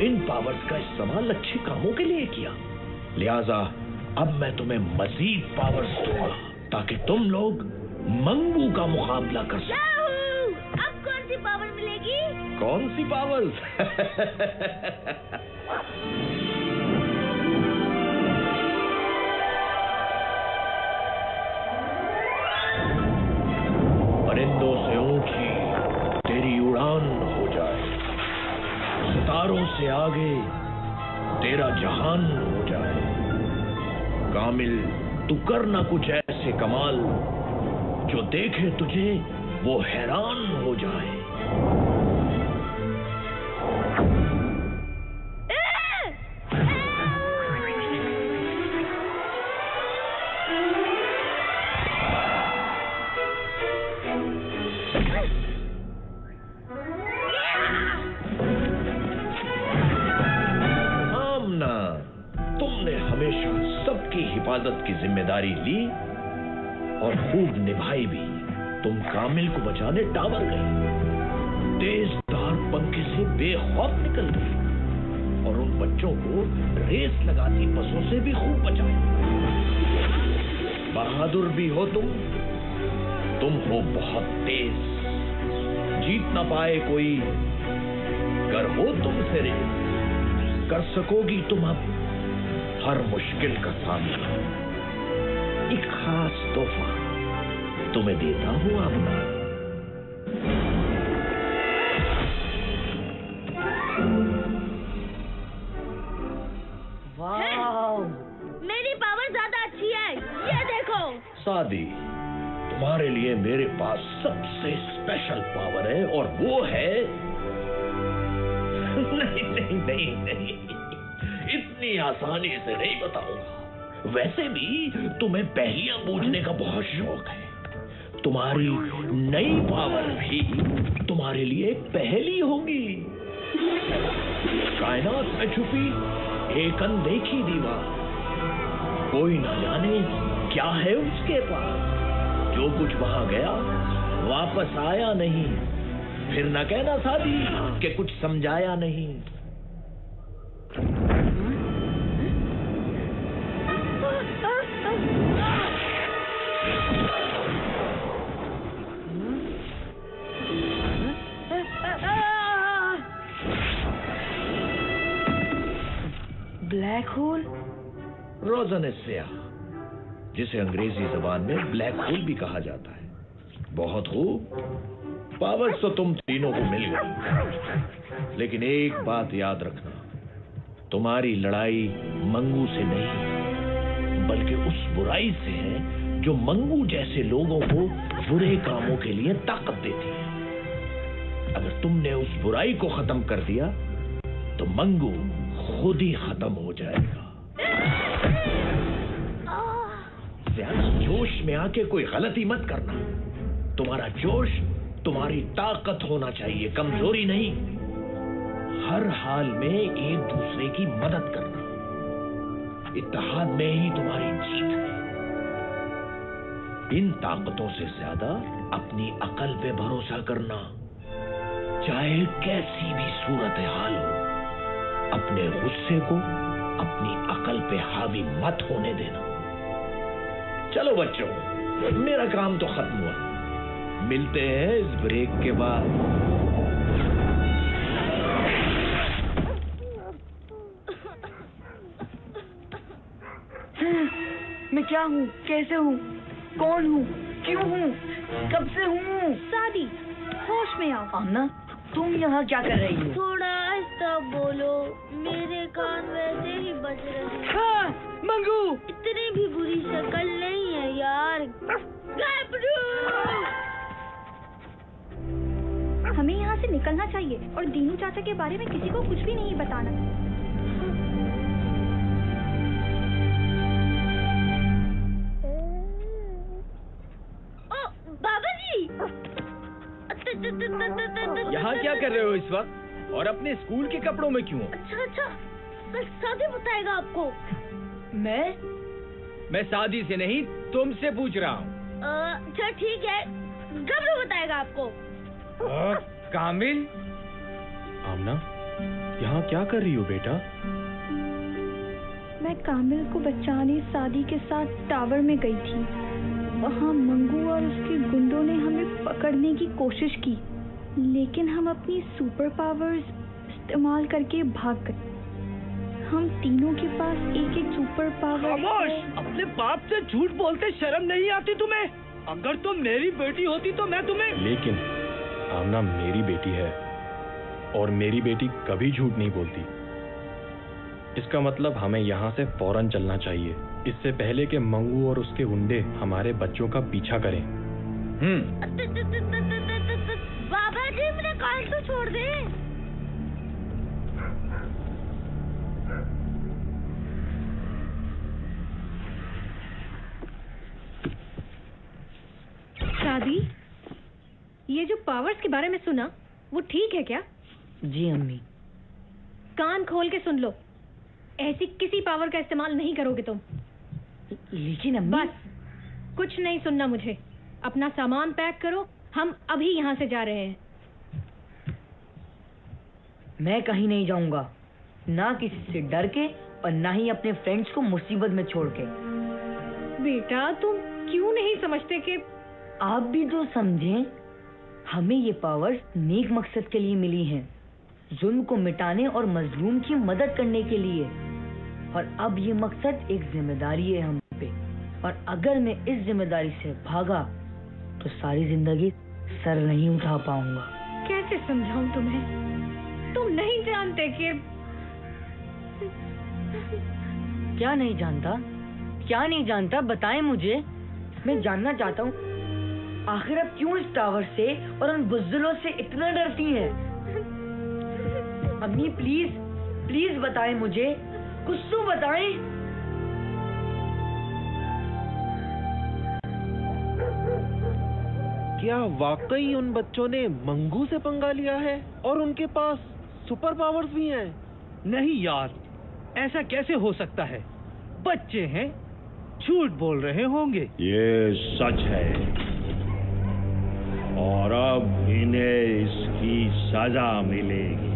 इन पावर्स का इस्तेमाल अच्छे कामों के लिए किया। लिहाजा अब मैं तुम्हें मजीद पावर्स दूंगा ताकि तुम लोग मंगू का मुकाबला कर सको। अब कौन सी पावर मिलेगी? कौन सी पावर्स? परिंदों से ऊंची तेरी उड़ान हो जाए। तारों से आगे तेरा जहान हो जाए। कामिल, तू करना कुछ ऐसे कमाल, जो देखे तुझे वो हैरान हो जाए। हिफाजत की जिम्मेदारी ली और खूब निभाई भी। तुम कामिल को बचाने टावर गई, तेज धार पंखे से बेखौफ निकल गई और उन बच्चों को रेस लगाती बसों से भी खूब बचाई। बहादुर भी हो तुम हो बहुत तेज, जीत ना पाए कोई, कर हो तुमसे रेस, कर सकोगी तुम अब हर मुश्किल का सामना। एक खास तोहफा तुम्हें देता हूं आमना। वाह, मेरी पावर ज्यादा अच्छी है, ये देखो। सादी, तुम्हारे लिए मेरे पास सबसे स्पेशल पावर है और वो है नहीं, इतनी आसानी से नहीं बताऊंगा। वैसे भी तुम्हें पहेलियां बूझने का बहुत शौक है। तुम्हारी नई पावर भी तुम्हारे लिए एक पहेली होगी। कायनात में छुपी एक अनदेखी दीवार, कोई न जाने क्या है उसके पास। जो कुछ वहां गया वापस आया नहीं। फिर न कहना सादी कि कुछ समझाया नहीं। ब्लैक होल, रोज़न स्याह, जिसे अंग्रेजी जबान में ब्लैक होल भी कहा जाता है। बहुत खूब, पावर्स तो तुम तीनों को मिल गई, लेकिन एक बात याद रखना, तुम्हारी लड़ाई मंगू से नहीं बल्कि उस बुराई से है जो मंगू जैसे लोगों को बुरे कामों के लिए ताकत देती है। अगर तुमने उस बुराई को खत्म कर दिया तो मंगू खुद ही खत्म हो जाएगा। ज्यादा जोश में आके कोई गलती मत करना। तुम्हारा जोश तुम्हारी ताकत होना चाहिए, कमजोरी नहीं। हर हाल में एक दूसरे की मदद करना, इत्तेहाद में ही तुम्हारी जीत है। इन ताकतों से ज्यादा अपनी अकल पे भरोसा करना, चाहे कैसी भी सूरत हाल हो। अपने गुस्से को अपनी अकल पे हावी मत होने देना। चलो बच्चों, मेरा काम तो खत्म हुआ। मिलते हैं इस ब्रेक के बाद। मैं क्या हूँ, कैसे हूँ, कौन हूँ, क्यों हूँ, कब से हूँ? सादी, होश में आओ। आमना, तुम यहाँ क्या कर रही हो? थोड़ा आहिस्ता बोलो, मेरे कान वैसे ही बज रहे हैं। हाँ, मंगू, इतनी भी बुरी शक्ल नहीं है यार। हमें यहाँ से निकलना चाहिए और दीनू चाचा के बारे में किसी को कुछ भी नहीं बताना। ओ, बाबा जी! यहाँ क्या कर रहे हो इस वक्त? और अपने स्कूल के कपड़ों में क्यों? अच्छा, कल सादी बताएगा आपको। मैं सादी से नहीं, तुमसे पूछ रहा हूँ। अच्छा ठीक है, गबरू बताएगा आपको। कामिल, आमना, यहाँ क्या कर रही हो बेटा? मैं कामिल को बचाने सादी के साथ टावर में गई थी। वहाँ मंगू और उसके गुंडों ने हमें पकड़ने की कोशिश की, लेकिन हम अपनी सुपर पावर्स इस्तेमाल करके भाग गए। हम तीनों के पास एक एक सुपर पावर। खामोश! अपने बाप से झूठ बोलते शर्म नहीं आती तुम्हें? अगर तुम मेरी बेटी होती तो मैं तुम्हें। लेकिन आमना मेरी बेटी है और मेरी बेटी कभी झूठ नहीं बोलती। इसका मतलब हमें यहाँ से फौरन चलना चाहिए, इससे पहले कि मंगू और उसके गुंडे हमारे बच्चों का पीछा करें। बाबा जी मेरा कार तो छोड़ दे। शादी, ये जो पावर्स के बारे में सुना वो ठीक है क्या? जी अम्मी। कान खोल के सुन लो, ऐसी किसी पावर का इस्तेमाल नहीं करोगे तुम। लेकिन अम्मी। बस कुछ नहीं सुनना मुझे, अपना सामान पैक करो, हम अभी यहाँ से जा रहे हैं। मैं कहीं नहीं जाऊंगा, ना किसी से डर के और ना ही अपने फ्रेंड्स को मुसीबत में छोड़ के। बेटा तुम क्यों नहीं समझते कि आप भी तो समझें, हमें ये पावर्स नेक मकसद के लिए मिली हैं, जुल्म को मिटाने और मजलूम की मदद करने के लिए। और अब ये मकसद एक जिम्मेदारी है हम पे, और अगर मैं इस जिम्मेदारी से भागा तो सारी जिंदगी सर नहीं उठा पाऊंगा। कैसे समझाऊं तुम्हें? तुम नहीं जानते कि क्या नहीं जानता? क्या नहीं जानता बताएं मुझे, मैं जानना चाहता हूँ। आखिर आप क्यों इस टावर से और उन बुज़दिलों से इतना डरती हैं? अम्मी प्लीज प्लीज बताएं मुझे, कुछ तो बताएं। क्या वाकई उन बच्चों ने मंगू से पंगा लिया है और उनके पास सुपर पावर्स भी हैं? नहीं यार, ऐसा कैसे हो सकता है? बच्चे हैं, झूठ बोल रहे होंगे। ये सच है और अब इन्हें इसकी सजा मिलेगी।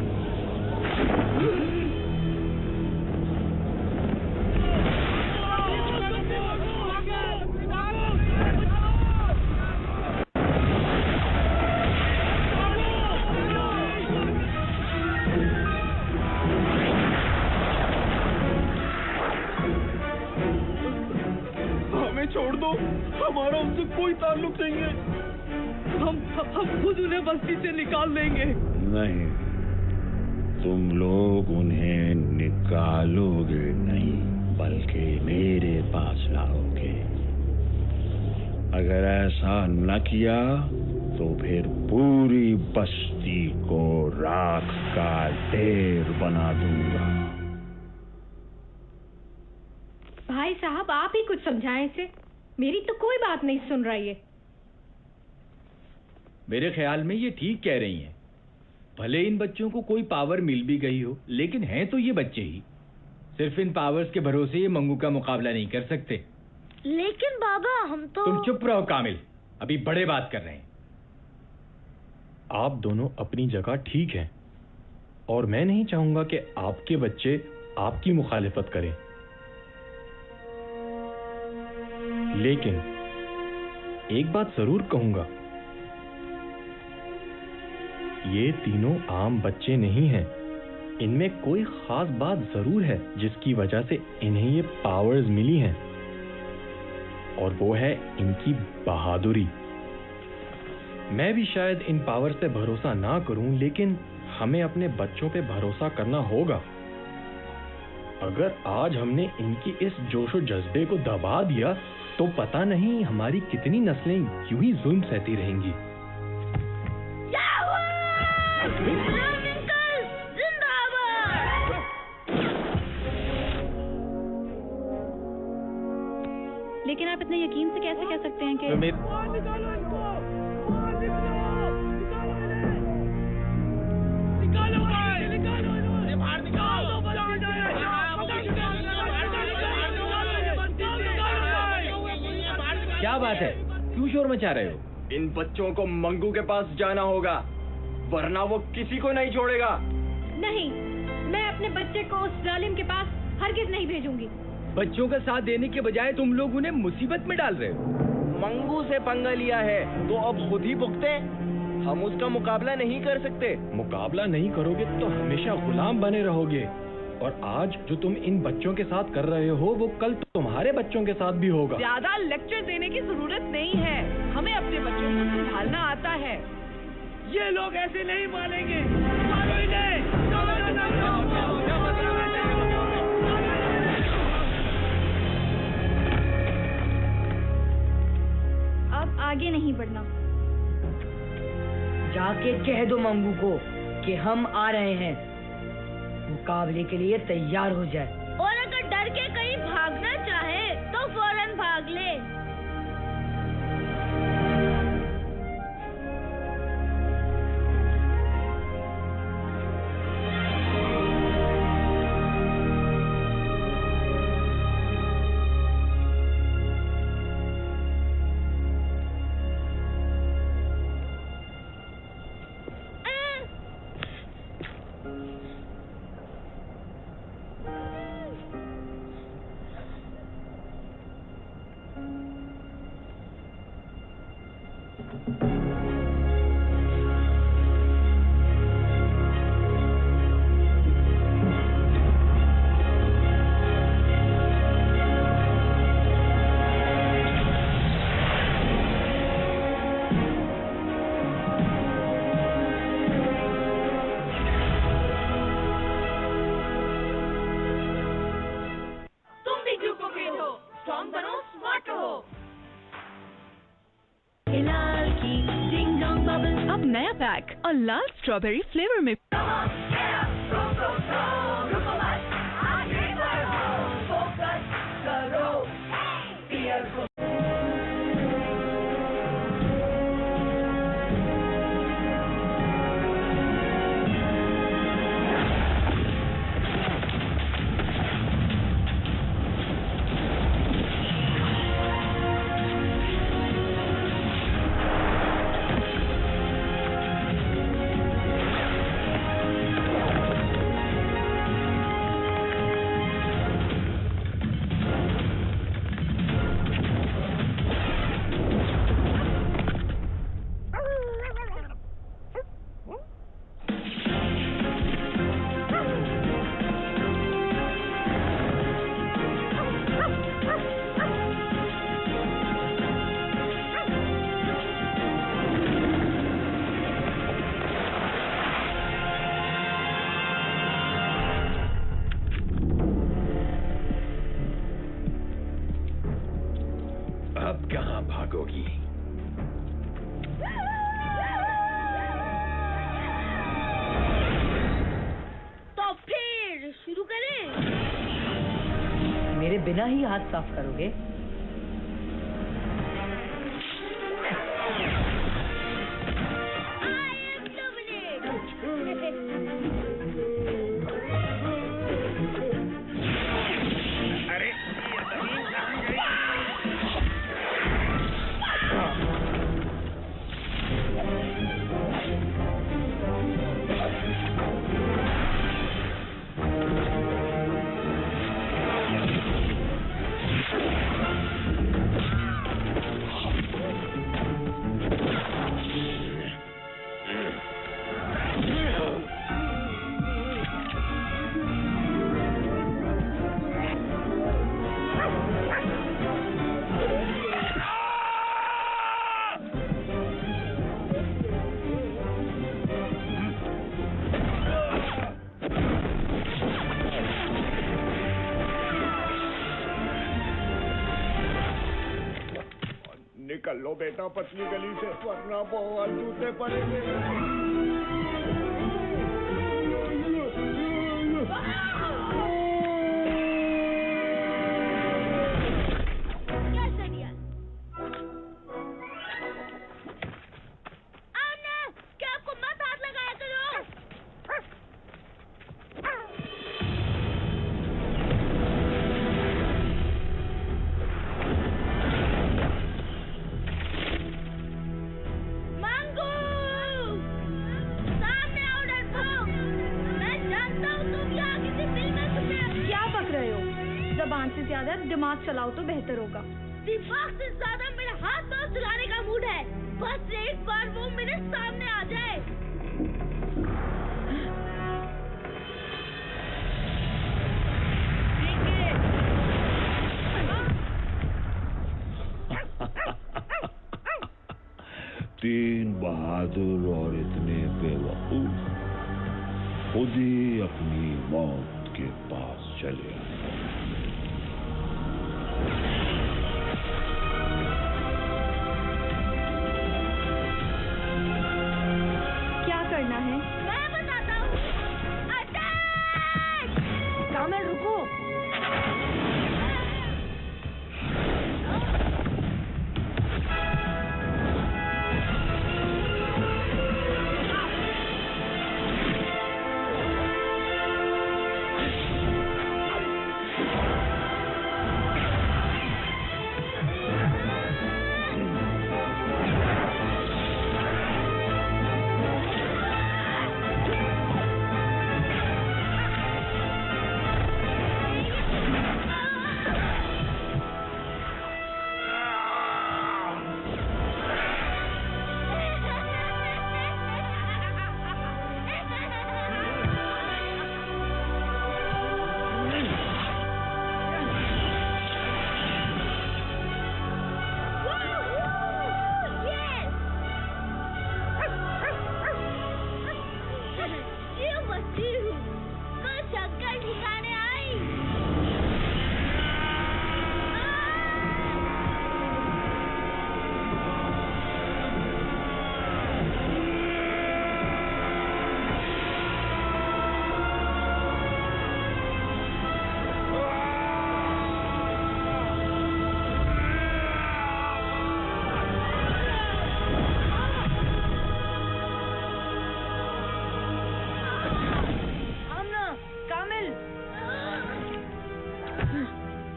हमें छोड़ दो, हमारा उनसे कोई ताल्लुक नहीं है। हम खुद उन्हें बस्ती से निकाल देंगे। नहीं, तुम लोग उन्हें निकालोगे नहीं, बल्कि मेरे पास लाओगे। अगर ऐसा न किया तो फिर पूरी बस्ती को राख का ढेर बना दूंगा। भाई साहब आप ही कुछ समझाएं इसे, मेरी तो कोई बात नहीं सुन रही है। मेरे ख्याल में ये ठीक कह रही हैं। भले इन बच्चों को कोई पावर मिल भी गई हो, लेकिन हैं तो ये बच्चे ही। सिर्फ इन पावर्स के भरोसे ये मंगू का मुकाबला नहीं कर सकते। लेकिन बाबा हम तो। तुम चुप रहो कामिल, अभी बड़े बात कर रहे हैं। आप दोनों अपनी जगह ठीक हैं, और मैं नहीं चाहूंगा कि आपके बच्चे आपकी मुखालिफत करें। लेकिन एक बात जरूर कहूंगा, ये तीनों आम बच्चे नहीं हैं। इनमें कोई खास बात जरूर है जिसकी वजह से इन्हें ये पावर्स मिली हैं, और वो है इनकी बहादुरी। मैं भी शायद इन पावर्स पे भरोसा ना करूं, लेकिन हमें अपने बच्चों पे भरोसा करना होगा। अगर आज हमने इनकी इस जोशो जज्बे को दबा दिया तो पता नहीं हमारी कितनी नस्लें यूं ही जुल्म सहती रहेंगी। लेकिन आप इतने यकीन से कैसे कह सकते हैं कि क्या बात है, क्यों शोर मचा रहे हो? इन बच्चों को मंगू के पास जाना होगा, वरना वो किसी को नहीं छोड़ेगा। नहीं, मैं अपने बच्चे को उस जालिम के पास हरगिज नहीं भेजूंगी। बच्चों का साथ देने के बजाय तुम लोग उन्हें मुसीबत में डाल रहे हो। मंगू से पंगा लिया है तो अब खुद ही भुगते। हम उसका मुकाबला नहीं कर सकते। मुकाबला नहीं करोगे तो हमेशा गुलाम बने रहोगे, और आज जो तुम इन बच्चों के साथ कर रहे हो वो कल तुम्हारे बच्चों के साथ भी होगा। ज्यादा लेक्चर देने की जरूरत नहीं है, हमें अपने बच्चों को संभालना आता है। ये लोग ऐसे नहीं मानेंगे। आगे नहीं बढ़ना। जाके कह दो मंगू को कि हम आ रहे हैं, मुकाबले के लिए तैयार हो जाए। और अगर डर के कहीं भागना चाहे तो फौरन भाग ले। अब नया पैक और लाल स्ट्रॉबेरी फ्लेवर में। अब कहाँ भागोगी? तो फिर शुरू करें? मेरे बिना ही हाथ साफ करोगे? निकल लो बेटा पतली गली से, वरना बहुत जूते पड़ेंगे। ज़बान से ज्यादा दिमाग चलाओ तो बेहतर होगा। दिमाग से ज्यादा मेरा हाथ पाँव चलाने का मूड है। बस एक बार वो मेरे सामने आ जाए। तीन बहादुर और इतने बेवकूफ खुद ही अपनी मौत के पास चले आए।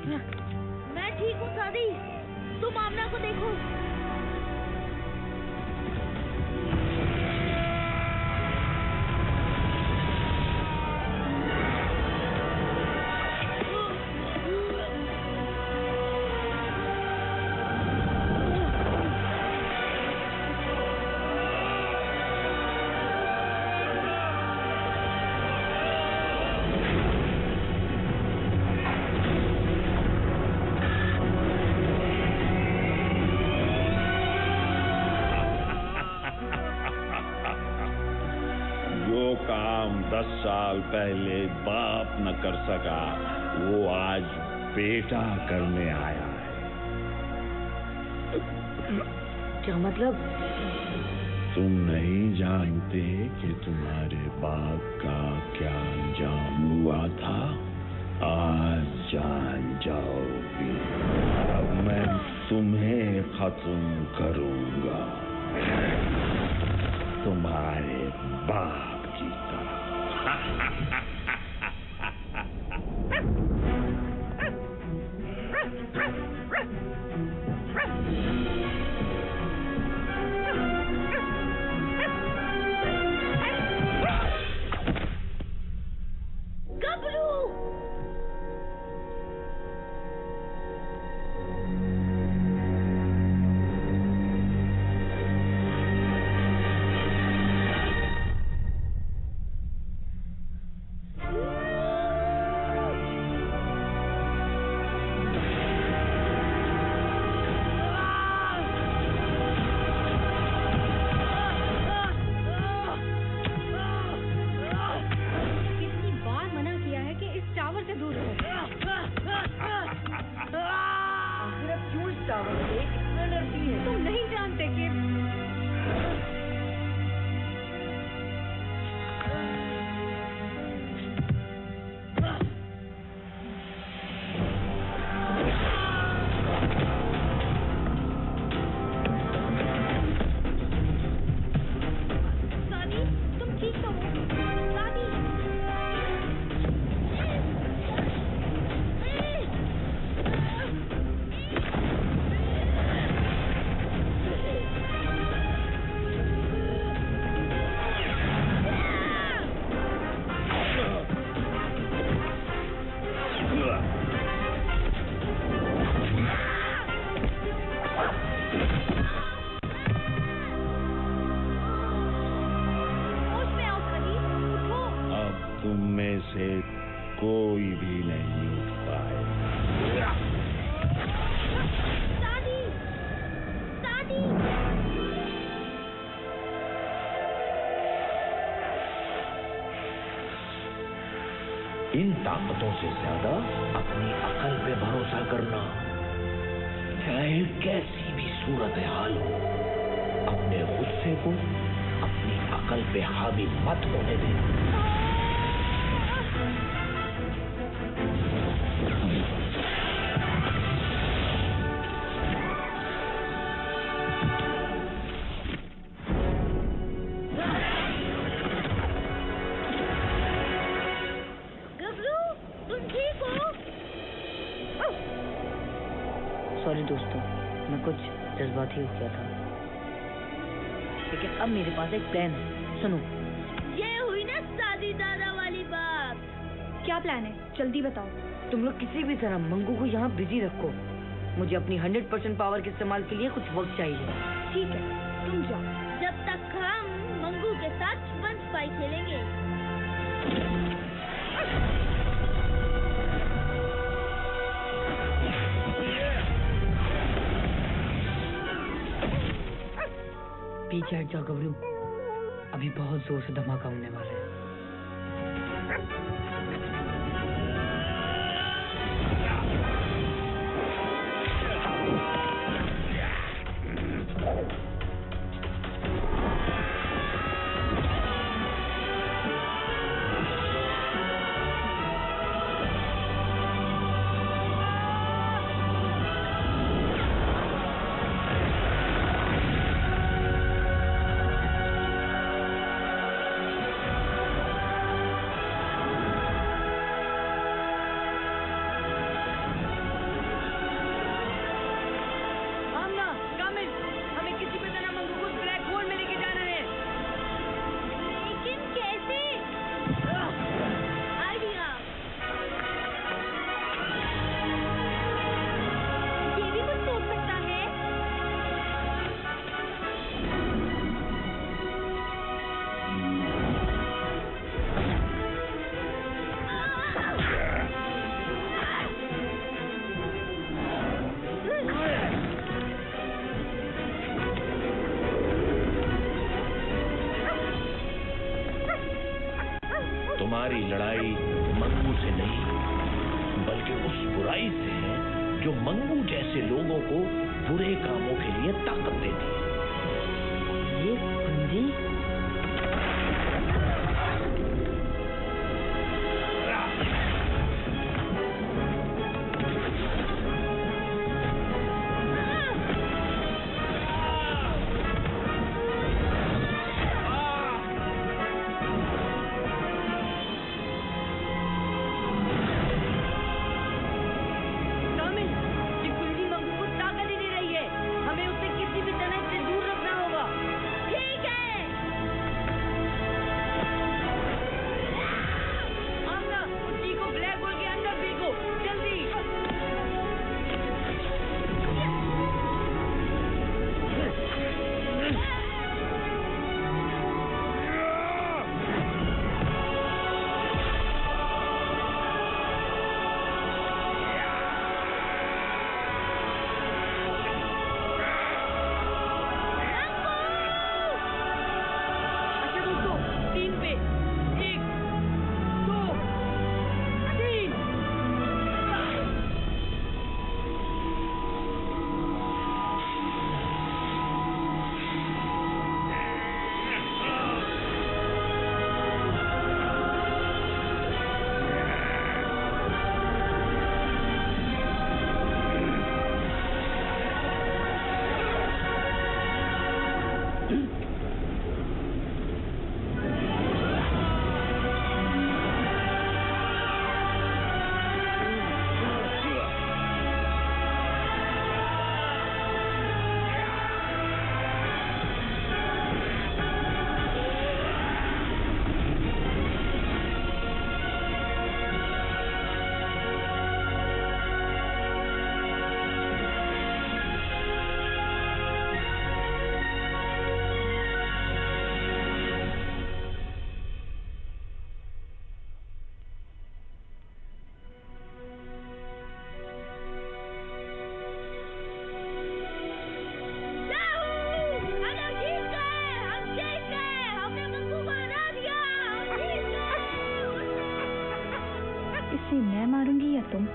मैं ठीक हूँ सादी, तुम आमना को देखो। जो काम 10 साल पहले बाप न कर सका वो आज बेटा करने आया है। क्या मतलब? तुम नहीं जानते कि तुम्हारे बाप का क्या अंजाम हुआ था? आज जान जाओगी। अब मैं तुम्हें खत्म करूंगा, तुम्हारे बाप की तरह। कोई भी नहीं उठ पाएगा। दादी, दादी। इन ताकतों से ज्यादा अपनी अकल पे भरोसा करना, चाहे कैसी भी सूरत हाल हो। अपने गुस्से को अपनी अकल पे हावी मत होने देना। सॉरी दोस्तों, मैं कुछ जज्बाती हो गया था, लेकिन अब मेरे पास एक प्लान है। सुनो। ये हुई ना दादी दादा वाली बात। क्या प्लान है? जल्दी बताओ। तुम लोग किसी भी तरह मंगू को यहाँ बिजी रखो। मुझे अपनी 100% पावर के इस्तेमाल के लिए कुछ वक्त चाहिए। ठीक है, तुम जाओ। जब तक हम मंगू के साथ वन स्पाई खेलेंगे। पीछे हट जाओ गबरू, अभी बहुत जोर से धमाका होने वाला है। हमारी लड़ाई मंगू से नहीं, बल्कि उस बुराई से है जो मंगू जैसे लोगों को बुरे कामों के लिए ताकत देती है। ये कुंजी मैं मारूंगी या तुम?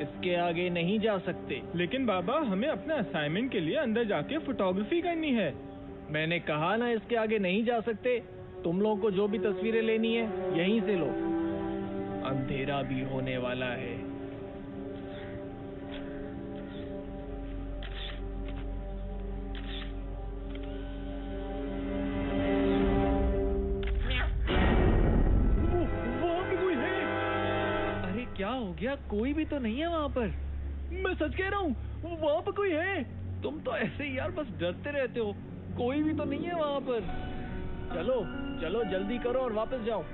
इसके आगे नहीं जा सकते। लेकिन बाबा हमें अपने असाइनमेंट के लिए अंदर जाके फोटोग्राफी करनी है। मैंने कहा ना इसके आगे नहीं जा सकते। तुम लोगों को जो भी तस्वीरें लेनी है यहीं से लो। अंधेरा भी होने वाला है। क्या हो गया? कोई भी तो नहीं है वहाँ पर। मैं सच कह रहा हूँ, वहाँ पर कोई है। तुम तो ऐसे ही यार बस डरते रहते हो। कोई भी तो नहीं है वहाँ पर। चलो चलो जल्दी करो और वापस जाओ।